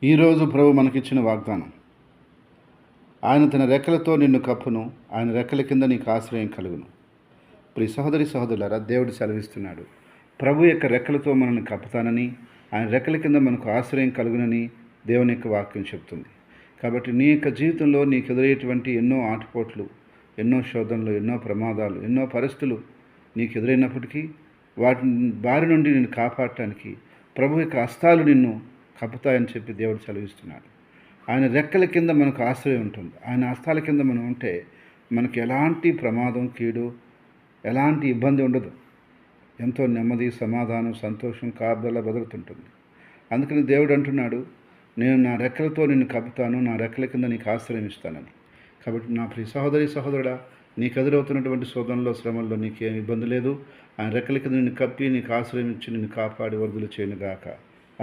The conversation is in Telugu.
ఈరోజు ప్రభు మనకిచ్చిన వాగ్దానం, ఆయన తన రెక్కలతో నిన్ను కప్పును, ఆయన రెక్కల కింద నీకు ఆశ్రయం కలుగును. ప్రియ సహోదరి సహోదరులారా, దేవుడు సెలవిస్తున్నాడు, ప్రభు యొక్క రెక్కలతో మనల్ని కప్పుతానని, ఆయన రెక్కల కింద మనకు ఆశ్రయం కలుగునని దేవుని యొక్క వాక్యం చెప్తుంది. కాబట్టి నీ యొక్క జీవితంలో నీకు ఎదురయ్యేటువంటి ఎన్నో ఆటుపోట్లు, ఎన్నో శోధనలు, ఎన్నో ప్రమాదాలు, ఎన్నో పరిస్థితులు నీకు ఎదురైనప్పటికీ వాటి బారి నుండి నిన్ను కాపాడటానికి ప్రభు యొక్క హస్తాలు నిన్ను కప్పుతాయని చెప్పి దేవుడు సెలవిస్తున్నాడు. ఆయన రెక్కల కింద మనకు ఆశ్రయం ఉంటుంది. ఆయన హస్తాల కింద మనం ఉంటే మనకు ఎలాంటి ప్రమాదం, కీడు, ఎలాంటి ఇబ్బంది ఉండదు. ఎంతో నెమ్మది, సమాధానం, సంతోషం, కాపుదల బదులుతుంటుంది. అందుకని దేవుడు అంటున్నాడు, నేను నా రెక్కలతో నిన్ను కప్పుతాను, నా రెక్కల కింద నీకు ఆశ్రయం ఇస్తానని. కాబట్టి నా ప్రియ సహోదరి సహోదరుడా, నీకు ఎదురవుతున్నటువంటి శోధనలో, శ్రమల్లో నీకేం ఇబ్బంది లేదు. ఆయన రెక్కల కింద నిన్ను కప్పి నీకు ఆశ్రయం ఇచ్చి నిన్ను కాపాడి వరదలు చేయనుగాక.